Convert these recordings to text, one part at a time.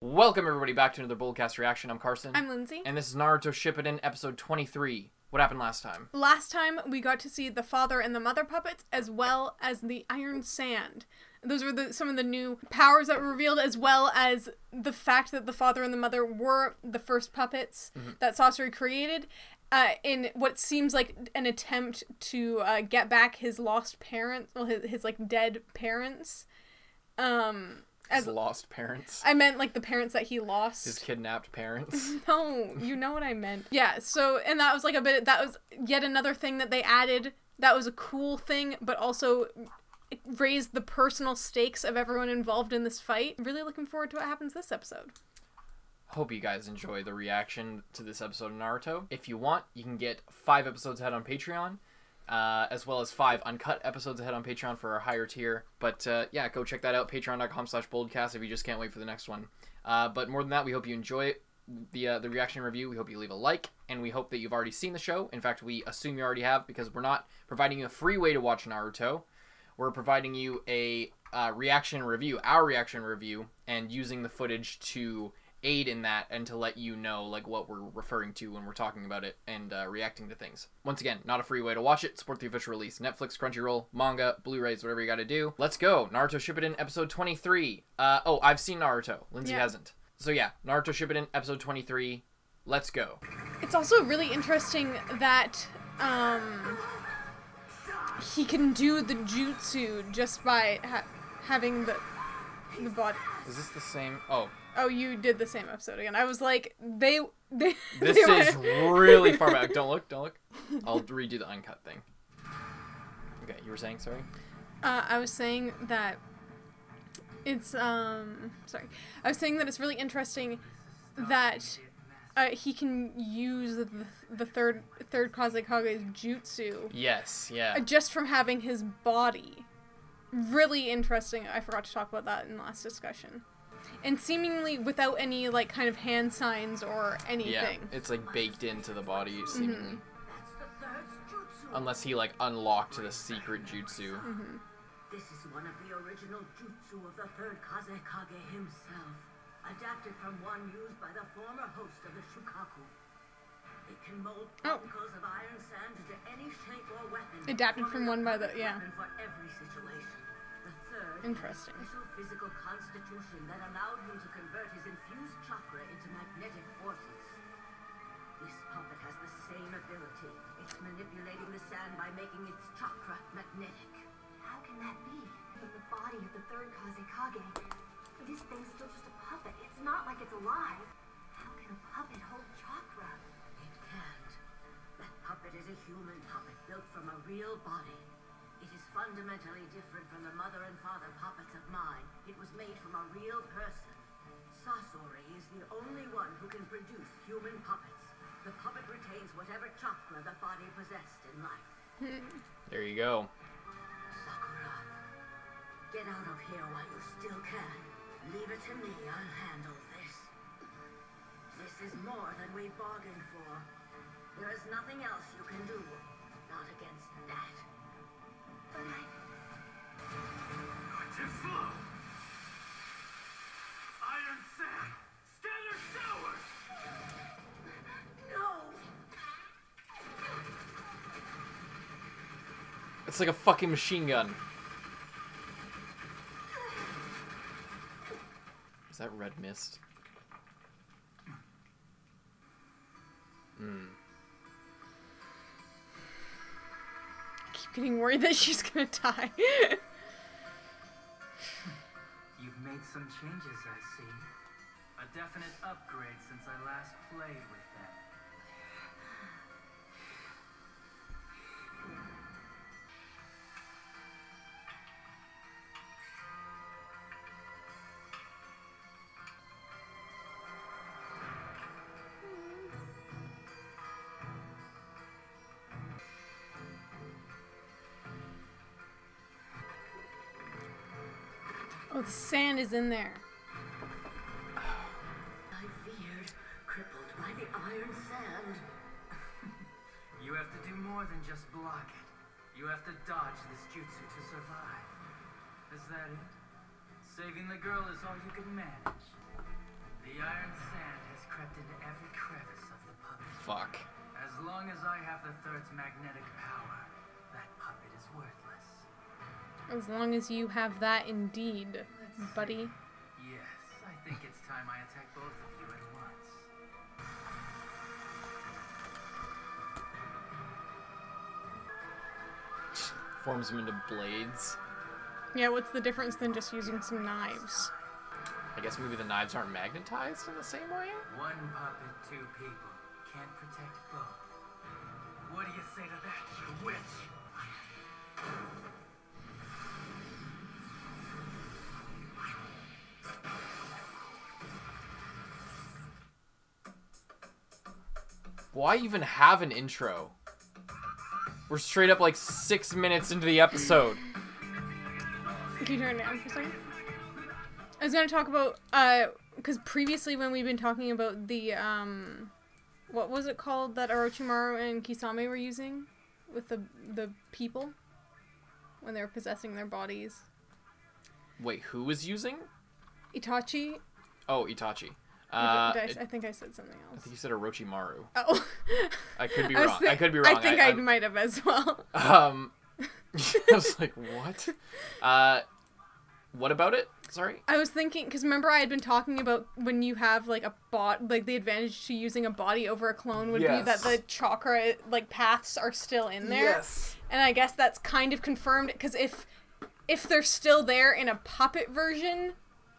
Welcome everybody back to another Boldcast reaction. I'm Carson. I'm Lindsay. And this is Naruto Shippuden episode 23. What happened last time? Last time we got to see the father and the mother puppets as well as the Iron Sand. Those were some of the new powers that were revealed, as well as the fact that the father and the mother were the first puppets that Sasori created in what seems like an attempt to get back his lost parents, well, his like dead parents. His lost parents. I meant like the parents that he lost. His kidnapped parents. No, you know what I meant. Yeah, so, and that was like that was yet another thing that they added. That was a cool thing, but also it raised the personal stakes of everyone involved in this fight. Really looking forward to what happens this episode. Hope you guys enjoy the reaction to this episode of Naruto. If you want, you can get 5 episodes ahead on Patreon. As well as 5 uncut episodes ahead on Patreon for our higher tier. But yeah, go check that out, patreon.com/boldcast if you just can't wait for the next one. But more than that, we hope you enjoy the reaction review. We hope you leave a like, and we hope that you've already seen the show. In fact, we assume you already have, because we're not providing you a free way to watch Naruto. We're providing you a reaction review, our reaction review, and using the footage to aid in that and to let you know like what we're referring to when we're talking about it and reacting to things. Once again, not a free way to watch it. Support the official release. Netflix, Crunchyroll, manga, Blu-rays, whatever you gotta do. Let's go. Naruto Shippuden episode 23. Oh, I've seen Naruto. Lindsay hasn't. So yeah, Naruto Shippuden episode 23. Let's go. It's also really interesting that he can do the jutsu just by having the body. Is this the same? Oh, you did the same episode again. I was like, this is really far back. Don't look. I'll redo the uncut thing. Okay, you were saying, sorry? I was saying that it's, sorry. I was saying that it's really interesting that he can use the third Kazekage's jutsu. Yes, yeah. Just from having his body. Really interesting. I forgot to talk about that in the last discussion. And seemingly without any, like, kind of hand signs or anything. Yeah, it's, like, baked into the body, seemingly. Unless he, like, unlocked the secret jutsu. This is one of the original jutsu of the third Kazekage himself, adapted from one used by the former host of the Shukaku. It can mold particles of iron sand into any shape or weapon. Adapted from one by the, yeah. For every situation. The third interesting. Special physical constitution that allowed him to convert his infused chakra into magnetic forces. This puppet has the same ability. It's manipulating the sand by making its chakra magnetic. How can that be? From the body of the third Kazekage, this thing's still just a puppet. It's not like it's alive. How can a puppet hold chakra? It can't. That puppet is a human puppet built from a real body. It is fundamentally different from the mother and father puppets of mine. It was made from a real person. Sasori is the only one who can produce human puppets. The puppet retains whatever chakra the body possessed in life. There you go. Sakura, get out of here while you still can. Leave it to me, I'll handle this. This is more than we bargained for. There is nothing else you can do. Not against that. But Not too slow. Iron Sand, scatter shower. No! It's like a fucking machine gun. Is that red mist? I keep getting worried that she's gonna die. You've made some changes, I see. A definite upgrade since I last played with them. Oh, the sand is in there. I feared, crippled by the iron sand. You have to do more than just block it. You have to dodge this jutsu to survive. Is that it? Saving the girl is all you can manage. As long as you have that indeed, buddy. Yes, I think it's time I attack both of you at once. Forms them into blades. Yeah, what's the difference than just using some knives? I guess maybe the knives aren't magnetized in the same way? One puppet, two people. Can't protect both. What do you say to that, you witch? Why even have an intro? We're straight up like 6 minutes into the episode. Can you turn it down for a second? I was gonna talk about, because previously when we've been talking about the, what was it called that Orochimaru and Kisame were using? With the people? When they were possessing their bodies. Wait, who was using? Itachi? Oh, Itachi. I think I said something I else. think you said Orochimaru. Oh. I could be wrong. I could be wrong. I think I might have as well. I was like, what? What about it? Sorry? I was thinking, because remember I had been talking about when you have, like, the advantage to using a body over a clone would be that the chakra, like, paths are still in there. Yes. And I guess that's kind of confirmed, because if they're still there in a puppet version,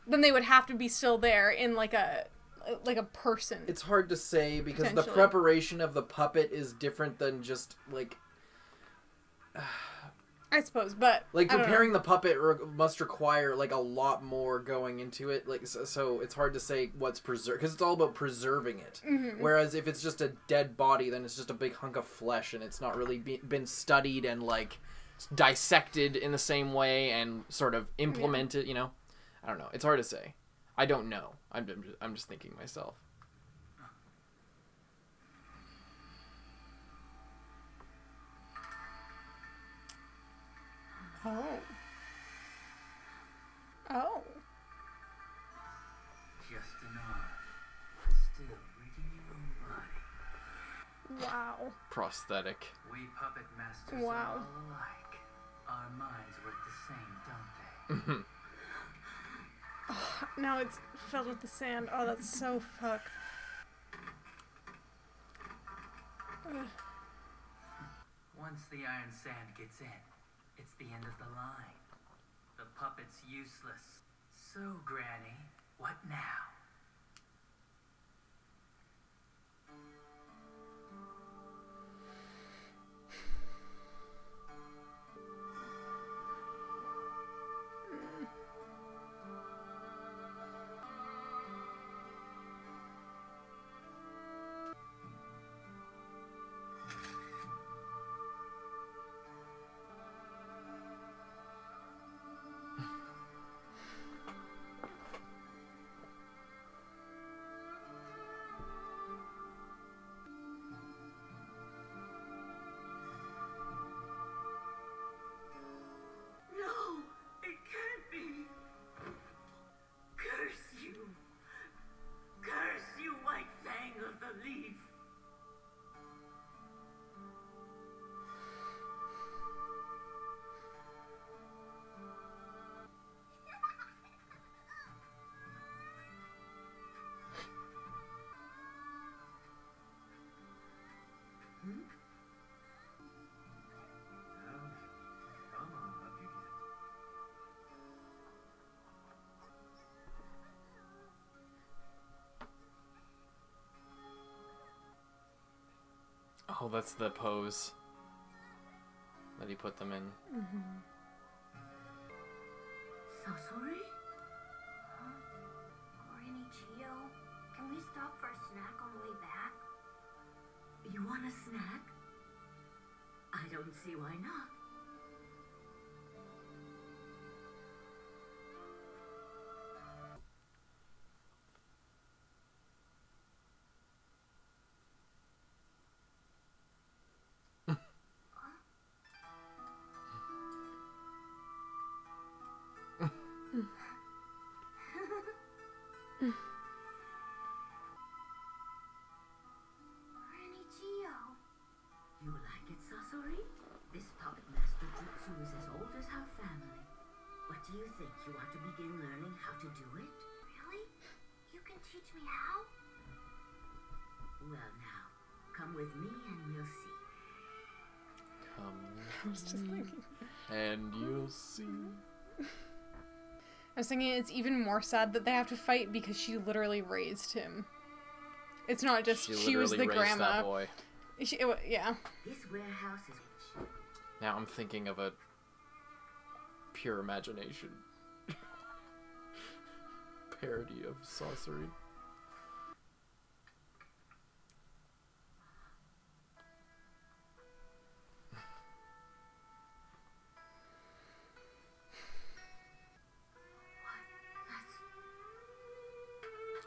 then they would have to be still there in, like a person. It's hard to say, because the Potentially. preparation of the puppet is different than just, like... I suppose, but Like, I don't know. preparing the puppet must require, like, a lot more going into it. Like, so it's hard to say what's preserved, because it's all about preserving it. Mm-hmm. Whereas if it's just a dead body, then it's just a big hunk of flesh, and it's not really been studied and, like, dissected in the same way and sort of implemented, you know? I don't know. It's hard to say. I don't know. I'm just thinking myself. Oh. Oh. Just an arm. Still reading your own body. Wow. Prosthetic. We puppet masters Wow. are all alike. Our minds work the same, don't they? Now it's filled with the sand. Oh, that's so fucked. Ugh. Once the iron sand gets in, it's the end of the line. The puppet's useless. So, Granny, what now? No, it can't be. Curse you. Curse you, White Fang of the Leaf. Come on, up you get. Oh, that's the pose that he put them in. Sasori? Granny Chio, can we stop for a snack on the way back? You want a snack? I don't see why not. Granny Chio. You like it, Sasori? This puppet teach me how? Well now, come with me and we'll see. I was just thinking. And you'll see. I was thinking it's even more sad that they have to fight because she literally raised him. It's not just she was the literally raised grandma. that boy. Yeah. This warehouse is... Now I'm thinking of a pure imagination parody of sorcery.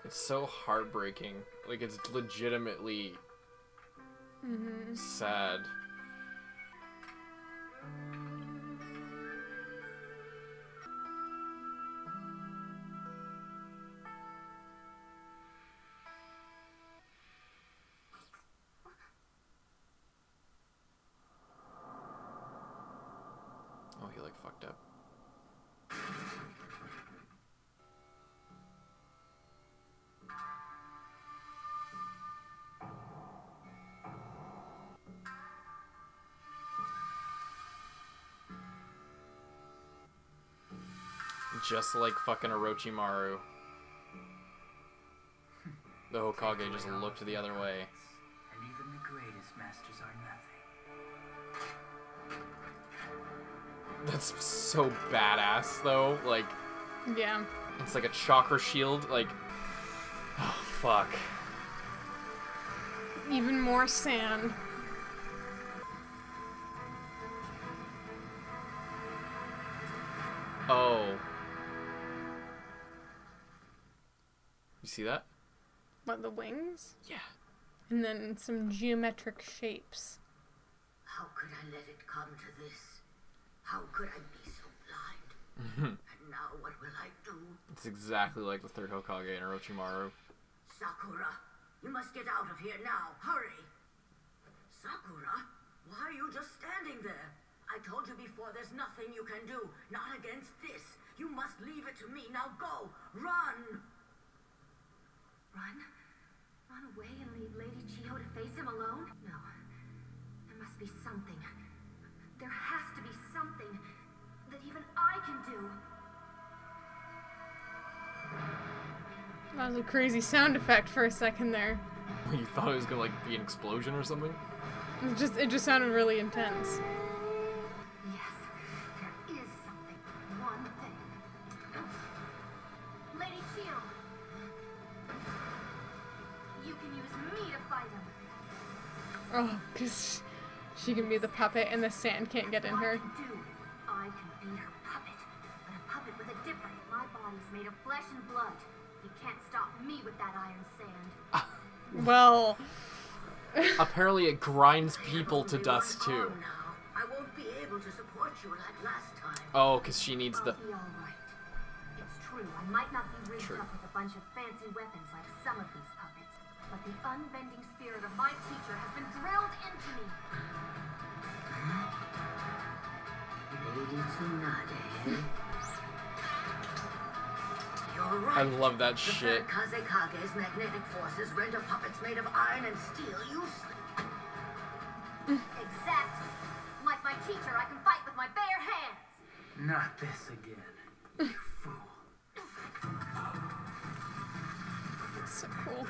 It's so heartbreaking. Like, it's legitimately sad. Oh, he like fucked up. Just like fucking Orochimaru. The Hokage just looked the other way. And even the greatest masters are nothing. That's so badass, though. Like, Yeah. it's like a chakra shield. Like, oh, fuck. Even more sand. Oh. You see that? What, the wings? Yeah. And then some geometric shapes. How could I let it come to this? How could I be so blind? And now what will I do? It's exactly like the third Hokage in Orochimaru. Sakura, you must get out of here now. Hurry! Sakura, why are you just standing there? I told you before there's nothing you can do. Not against this. You must leave it to me. Now go! Run! Run? Run away and leave Lady Chiho to face him alone? No. There must be something. There has to be something that even I can do. That was a crazy sound effect for a second there. You thought it was gonna like be an explosion or something? It just sounded really intense. Yes, there is something. One thing. Lady Chiho! You can use me to fight him. Oh, because she can be the puppet and the sand can't get in her. I can be her puppet, but a puppet with a different. My body's made of flesh and blood. You can't stop me with that iron sand. Well, Apparently it grinds people to Only dust one too. arm now. I won't be able to support you like last time. Oh, because she needs the... I'll be alright. It's true, I might not be rigged up with a bunch of fancy weapons like some of these puppets, but the unbending spirit of my teacher has been drilled into me. Lady Tsunade, eh? You're right. I love that The shit. third Kazekage's magnetic forces render puppets made of iron and steel useless. Exactly. Like my teacher, I can fight with my bare hands. Not this again, you fool. it's so cool.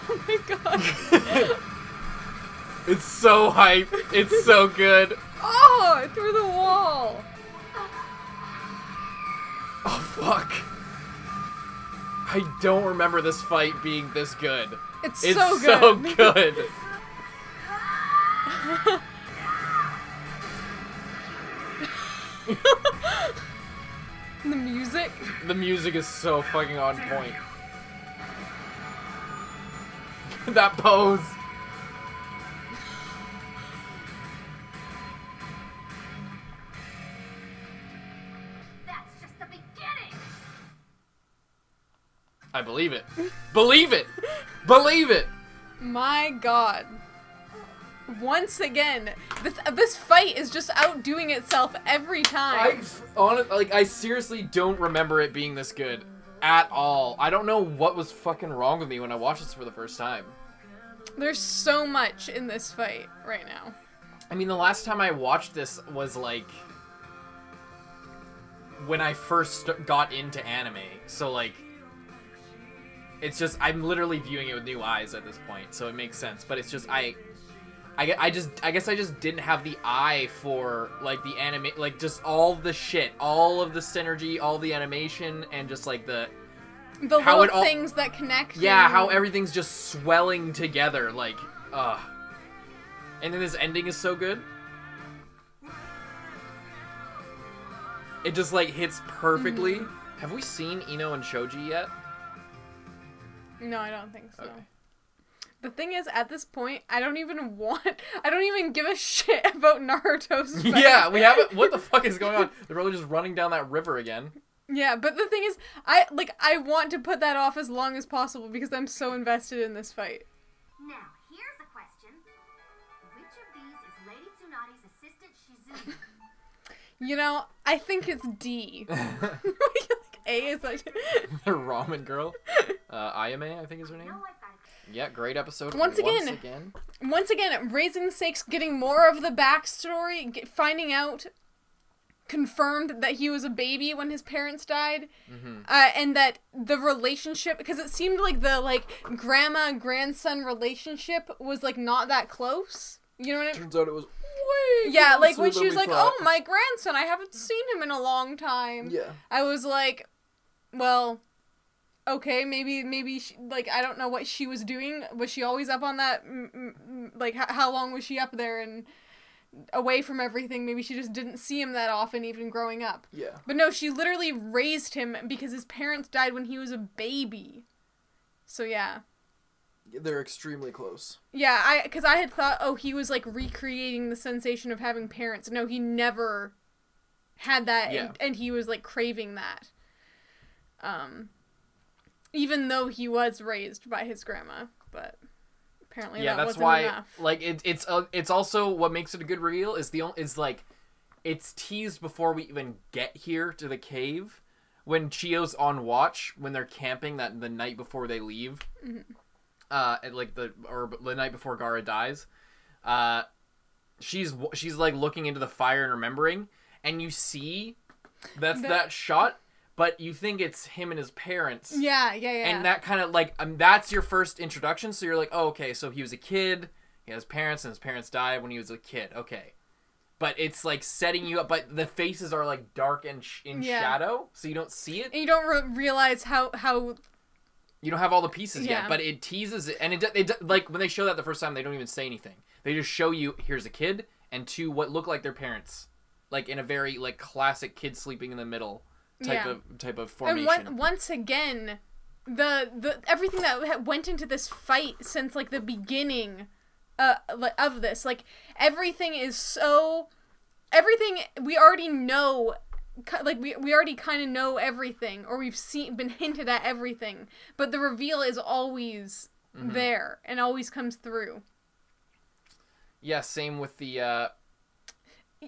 Oh my god. It's so hype. It's so good. Oh, through the wall. Oh, fuck. I don't remember this fight being this good. It's It's so so good. good. The music. The music is so fucking on point. That pose. That's just the beginning. I believe it. Believe it. Believe it. My god. Once again, this fight is just outdoing itself every time. I seriously don't remember it being this good at all. I don't know what was fucking wrong with me when I watched this for the first time. There's so much in this fight right now. I mean, the last time I watched this was like when I first got into anime. So like, it's just I'm literally viewing it with new eyes at this point, so it makes sense. But it's just I guess I just didn't have the eye for like the anime, like just all the shit, all of the synergy, all the animation, and just like the how little things that connect. Yeah, how everything's just swelling together, like, and then this ending is so good. It just like hits perfectly. Mm-hmm. Have we seen Ino and Shoji yet? No, I don't think so. Okay. The thing is, at this point, I don't even give a shit about Naruto's fight. Yeah, we haven't. What the fuck is going on? They're probably just running down that river again. Yeah, but the thing is, I want to put that off as long as possible because I'm so invested in this fight. Now, here's a question. Which of these is Lady Tsunadi's assistant Shizune? You know, I think it's D. A is like... The ramen girl. Ayame, I think is her name. Yeah, great episode. Once again, raising the stakes, getting more of the backstory, finding out, confirmed that he was a baby when his parents died, and that the relationship, because it seemed like the grandma-grandson relationship was not that close. You know what I mean? Turns out it was way like when she was like, "Oh, my grandson, I haven't seen him in a long time." Yeah. I was like, well, okay, maybe she, I don't know what she was doing. Was she always up on that? How long was she up there and away from everything? Maybe she just didn't see him that often, even growing up. Yeah. But no, she literally raised him because his parents died when he was a baby. So yeah. They're extremely close. Yeah, because I had thought, he was recreating the sensation of having parents. No, he never had that, yeah. and he was craving that. Even though he was raised by his grandma, but apparently that wasn't enough. It's also what makes it a good reveal is it's teased before we even get here to the cave when Chio's on watch when they're camping the night before they leave. Mm-hmm. The night before Gaara dies, she's looking into the fire and remembering, and you see that shot, but you think it's him and his parents. Yeah. And that kind of that's your first introduction. So you're like, oh, okay, so he was a kid, he has parents, and his parents died when he was a kid. Okay, but it's setting you up. But the faces are dark and in shadow, so you don't see it, and you don't realize how. You don't have all the pieces yet, but it teases it, and it when they show that the first time, they don't even say anything. They just show you here's a kid and two what look like their parents, in a very classic kid sleeping in the middle type of formation. And once again, the everything that went into this fight since the beginning of this, everything we already know. We already kind of know everything, or we've been hinted at everything, but the reveal is always there and always comes through. Yeah, same with the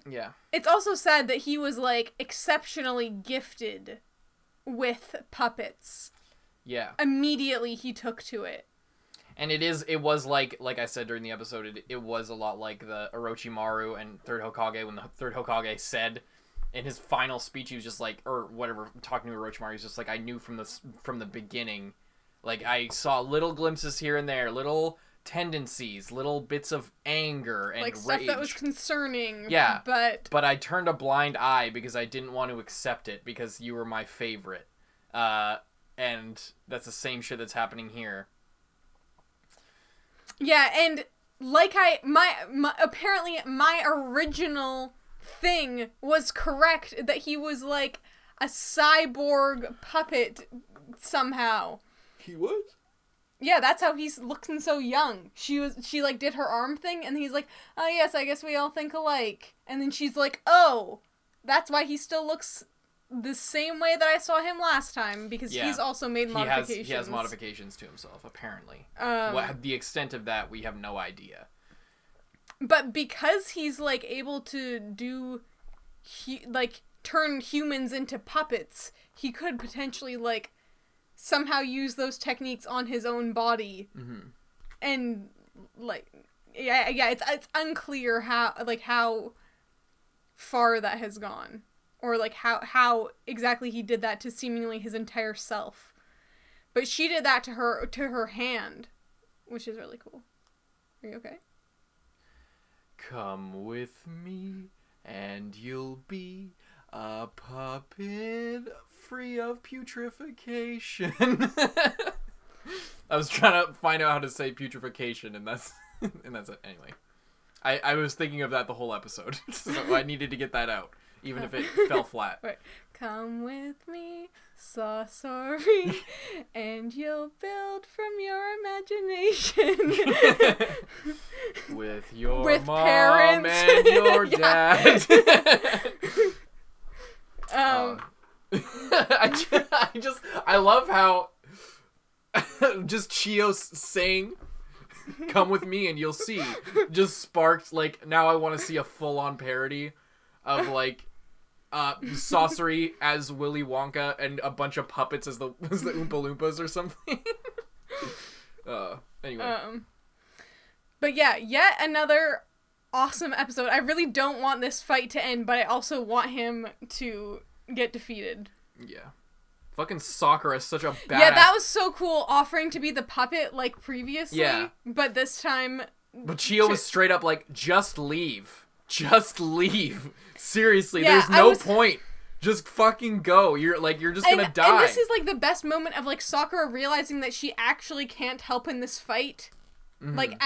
yeah. It's also sad that he was exceptionally gifted with puppets. Yeah. Immediately he took to it. And it was like I said during the episode, it was a lot like the Orochimaru and Third Hokage when the Third Hokage said in his final speech, he was just or whatever, talking to Orochimaru, he's just I knew from the beginning, I saw little glimpses here and there, little tendencies, little bits of anger and rage. Stuff that was concerning. Yeah, but I turned a blind eye because I didn't want to accept it because you were my favorite. And that's the same shit that's happening here. Yeah, and apparently my original thing was correct, that he was a cyborg puppet somehow. He was? Yeah, that's how he's looking so young. She did her arm thing, and he's oh yes, I guess we all think alike. And then she's oh, that's why he still looks the same way that I saw him last time, because he's also made modifications. He has modifications to himself, apparently. The extent of that, we have no idea. But because he's, like, able to do, turn humans into puppets, he could potentially, like, somehow use those techniques on his own body. Mm-hmm. And, like, yeah, it's unclear how far that has gone. Or, like, how exactly he did that to seemingly his entire self. But she did that to her hand, which is really cool. Are you okay? Come with me, and you'll be a puppet free of putrefaction. I was trying to find out how to say putrefaction, and that's it. Anyway, I was thinking of that the whole episode, so I needed to get that out, even if it fell flat. Right. Come with me, sorry, and you'll build from your imagination. With your With mom parents. and your dad. I love how just Chio's saying "come with me and you'll see" just sparked, like, now I want to see a full-on parody of, like, Saucery as Willy Wonka and a bunch of puppets as the Oompa Loompas or something. Anyway. But yeah, yet another awesome episode. I really don't want this fight to end, but I also want him to get defeated. Yeah. Fucking Sakura is such a badass. Yeah, that was so cool, offering to be the puppet like previously. Yeah. But this time... But Chio was straight up like, just leave. Just leave. Seriously, Yeah, there's no point. Just fucking go. You're just gonna die. And this is like the best moment of like Sakura realizing that she actually can't help in this fight. Mm-hmm. Like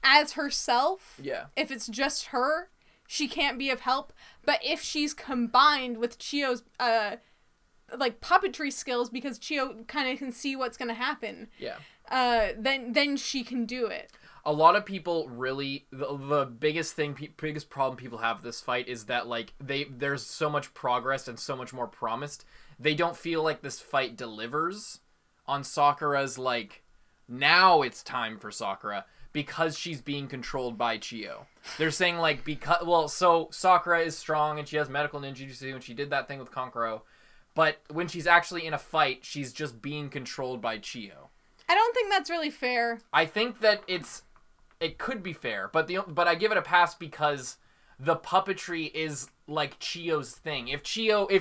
as herself. Yeah. If it's just her, she can't be of help. But if she's combined with Chio's like puppetry skills, because Chio kind of can see what's gonna happen. Yeah. Then she can do it. A lot of people really, the biggest problem people have with this fight is that, like, there's so much progress and so much more promised. They don't feel like this fight delivers on Sakura's, like, now it's time for Sakura, because she's being controlled by Chio. They're saying, like, so Sakura is strong and she has medical ninjutsu and she did that thing with Kankuro, but when she's actually in a fight, she's just being controlled by Chio. I don't think that's really fair. I think that it could be fair, but I give it a pass because the puppetry is like Chio's thing. If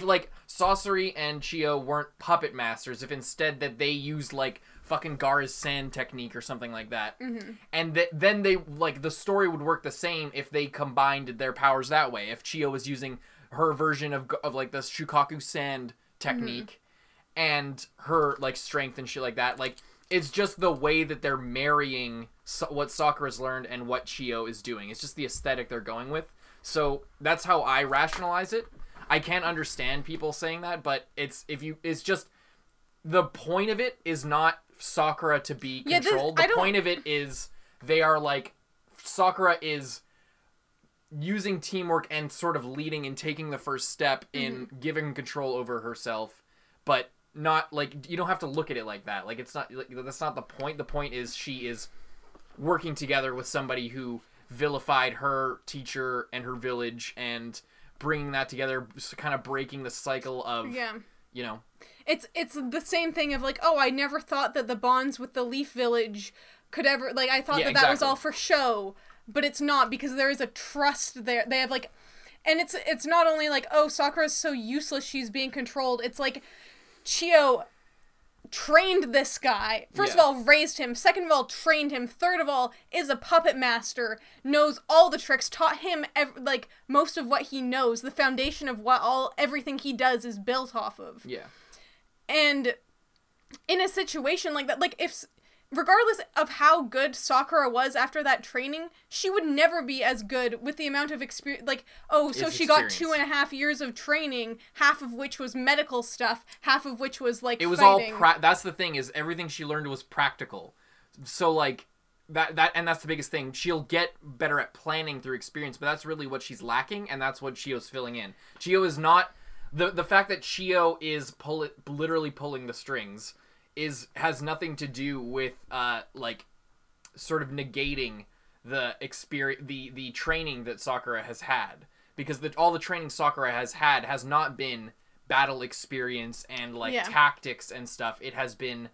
like Saucery and Chio weren't puppet masters, if instead that they used like fucking Gar's sand technique or something like that, and then they, like, the story would work the same if they combined their powers that way. If Chio was using her version of like the Shukaku sand technique and her like strength and shit like that, like, it's just the way that they're marrying what Sakura's learned and what Chio is doing. It's just the aesthetic they're going with. So that's how I rationalize it. I can't understand people saying that, but it's just the point of it is not Sakura to be controlled. The point of it is they are like, Sakura is using teamwork and sort of leading and taking the first step in giving control over herself, but not like, you don't have to look at it like that. Like, it's not, like, that's not the point. The point is she is working together with somebody who vilified her teacher and her village and bringing that together, kind of breaking the cycle of, you know. It's the same thing of like, oh, I never thought that the bonds with the Leaf Village could ever, like, I thought that was all for show, but it's not, because there is a trust there. They have, like, and it's not only like, oh, Sakura's so useless, she's being controlled. It's like, Chio trained this guy. First of all, raised him. Second of all, trained him. Third of all, is a puppet master. Knows all the tricks. Taught him like most of what he knows. The foundation of what everything he does is built off of. Yeah. And in a situation like that, like, if regardless of how good Sakura was after that training, she would never be as good with the amount of experience. Like, oh, so she got 2.5 years of training, half of which was medical stuff, half of which was, like, it was fighting. That's the thing, is everything she learned was practical. So, like, and that's the biggest thing. She'll get better at planning through experience, but that's really what she's lacking, and that's what Chio's filling in. Chio is not... The fact that Chio is literally pulling the strings has nothing to do with, like, sort of negating the experience, the training that Sakura has had, because all the training Sakura has had has not been battle experience and like tactics and stuff. It has been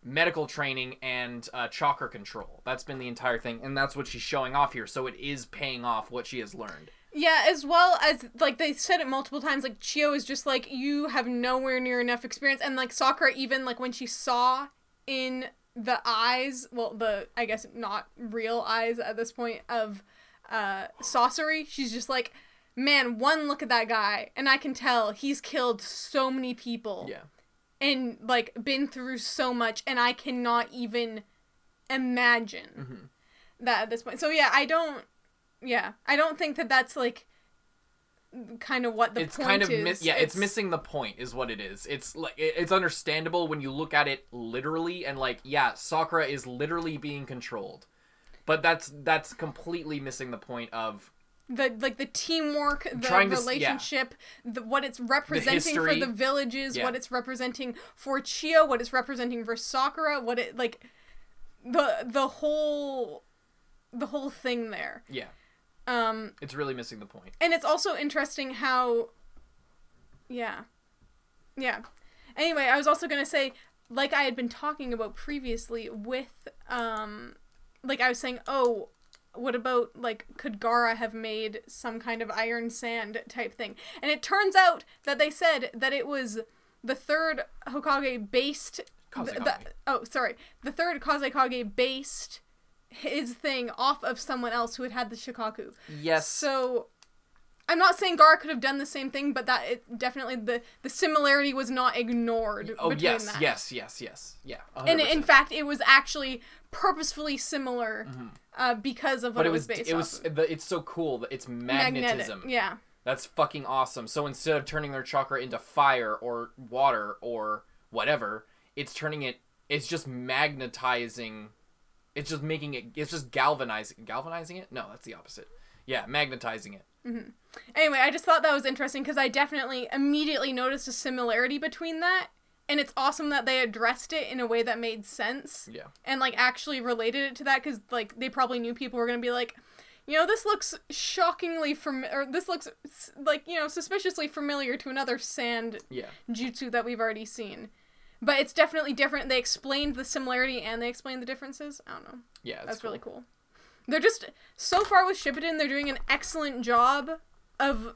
medical training and chakra control. That's been the entire thing, and that's what she's showing off here. So it is paying off what she has learned. Yeah, as well as, like, they said it multiple times, like, Chio is just like, you have nowhere near enough experience, and, like, Sakura even, like, when she saw in the eyes, well, I guess not real eyes at this point, of Sasori, she's just like, man, one look at that guy, and I can tell he's killed so many people. Yeah. And, like, been through so much, and I cannot even imagine that at this point. So, yeah, I don't think that that's, like, kind of what the point is. It's missing the point is what it is. It's like, it's understandable when you look at it literally, and, like, yeah, Sakura is literally being controlled. But that's completely missing the point of the teamwork, the relationship, what it's representing for the villages, what it's representing for Chio, what it's representing for Sakura, what it, like, the whole thing there. Yeah. It's really missing the point. And it's also interesting how, yeah. Anyway, I was also gonna say, like I had been talking about previously with, like I was saying, oh, what about, like, could Gaara have made some kind of iron sand type thing? And it turns out that they said that it was the third Hokage based... The third Kazekage based his thing off of someone else who had the Shikaku. Yes. So, I'm not saying Gaara could have done the same thing, but that it definitely, the similarity was not ignored between that. Yes. Yeah, 100%. And in fact, it was actually purposefully similar because of what it was based off of. It's so cool that it's magnetism. Magnetic, yeah. That's fucking awesome. So instead of turning their chakra into fire or water or whatever, it's just magnetizing. It's just making it, it's just galvanizing it? No, that's the opposite. Yeah, magnetizing it. Mm-hmm. Anyway, I just thought that was interesting because I definitely immediately noticed a similarity between that. And it's awesome that they addressed it in a way that made sense. Yeah. And, like, actually related it to that because, like, they probably knew people were going to be like, you know, this looks shockingly or this looks, like, you know, suspiciously familiar to another sand jutsu that we've already seen. But it's definitely different. They explained the similarity and they explained the differences. I don't know. Yeah, that's cool. Really cool. They're just, so far with Shippuden, they're doing an excellent job of,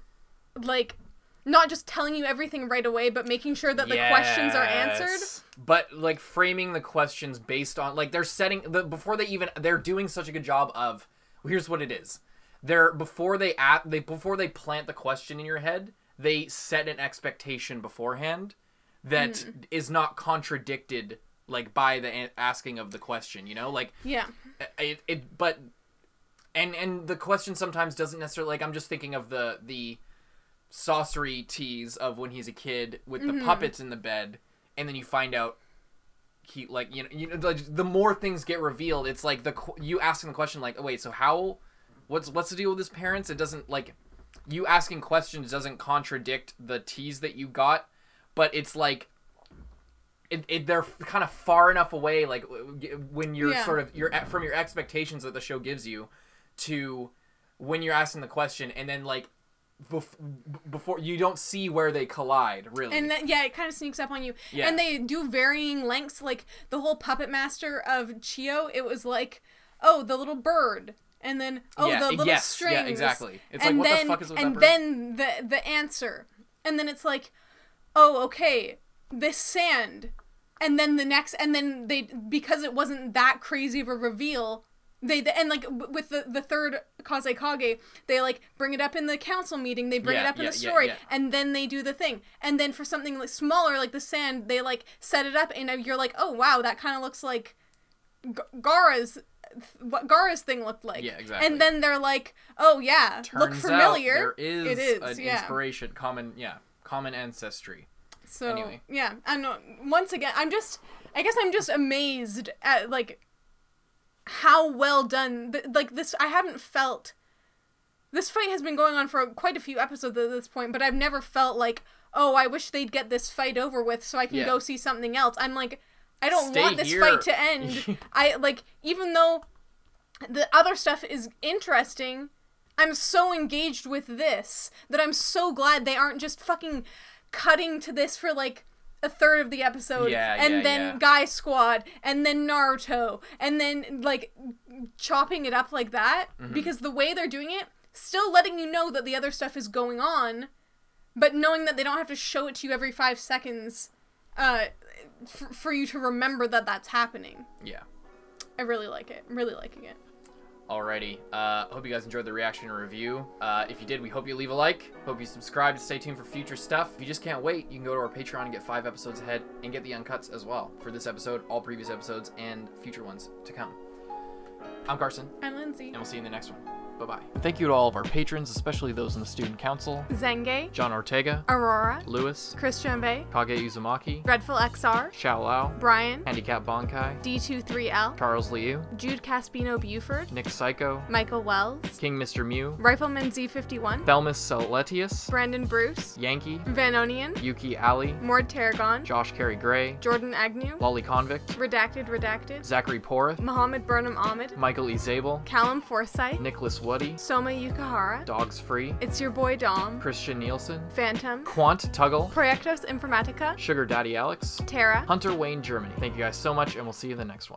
like, not just telling you everything right away, but making sure that the questions are answered. But, like, framing the questions based on, like, they're setting, they're doing such a good job of, well, here's what it is. Before they plant the question in your head, they set an expectation beforehand that is not contradicted, like, by the asking of the question, you know? Like, yeah. And the question sometimes doesn't necessarily, like, I'm just thinking of the Sasori tease of when he's a kid with the puppets in the bed, and then you find out he, like, you know, the more things get revealed, it's like you asking the question, like, oh, wait, so what's the deal with his parents? It doesn't, like, you asking questions doesn't contradict the tease that you got, but it's like they're kind of far enough away, like, when you're sort of from your expectations that the show gives you to when you're asking the question, and then, like, before you don't see where they collide, really. And then, it kind of sneaks up on you. Yeah. And they do varying lengths, like the whole puppet master of Chio, it was like, oh, the little bird, and then the little strings. Yeah, exactly. It's like, what the fuck is with that bird? And then the answer. And then it's like, oh, okay, this sand. And then the next, and then because it wasn't that crazy of a reveal, and like with the third Kazekage, they, like, bring it up in the council meeting, they bring it up in the story, and then they do the thing. And then for something like smaller, like the sand, they, like, set it up, and you're like, oh wow, that kind of looks like Gaara's what Gaara's thing looked like. Yeah, exactly. And then they're like, oh yeah, look familiar. There is an inspiration, common ancestry. So anyway. Yeah, I know. Once again, I guess I'm just amazed at, like, how well done, like, this. I haven't felt, this fight has been going on for quite a few episodes at this point, but I've never felt like, oh, I wish they'd get this fight over with so I can go see something else. I'm like, I don't want this fight to end. I, like, even though the other stuff is interesting. I'm so engaged with this that I'm so glad they aren't just fucking cutting to this for like a third of the episode and then Guy Squad and then Naruto and then like chopping it up like that, because the way they're doing it, still letting you know that the other stuff is going on, but knowing that they don't have to show it to you every 5 seconds for you to remember that that's happening. Yeah. I really like it. I'm really liking it. Alrighty. Hope you guys enjoyed the reaction and review. If you did, we hope you leave a like. Hope you subscribe to stay tuned for future stuff. If you just can't wait, you can go to our Patreon and get 5 episodes ahead and get the uncuts as well for this episode, all previous episodes, and future ones to come. I'm Carson. I'm Lindsay. And we'll see you in the next one. Bye-bye. Thank you to all of our patrons, especially those in the Student Council. Zenge, John Ortega, Aurora, Lewis, Christian Bay, Kage Uzumaki, Dreadful XR, Xiao Lao, Brian, Handicap Bonkai, D23L, Charles Liu, Jude Caspino Buford, Nick Psycho, Michael Wells, King Mr. Mew, Rifleman Z51, Thelmus Celetius, Brandon Bruce, Yankee, Vanonian, Yuki Ali, Mord Tarragon, Josh Carey Gray, Jordan Agnew, Lolly Convict, Redacted, Zachary Porth, Mohammed Burnham Ahmed, Michael E. Zabel, Callum Forsyth, Nicholas Woody, Soma Yukahara, Dogs Free, It's Your Boy Dom, Christian Nielsen, Phantom, Quant Tuggle, Proyectos Informatica, Sugar Daddy Alex, Terra. Hunter Wayne Germany. Thank you guys so much, and we'll see you in the next one.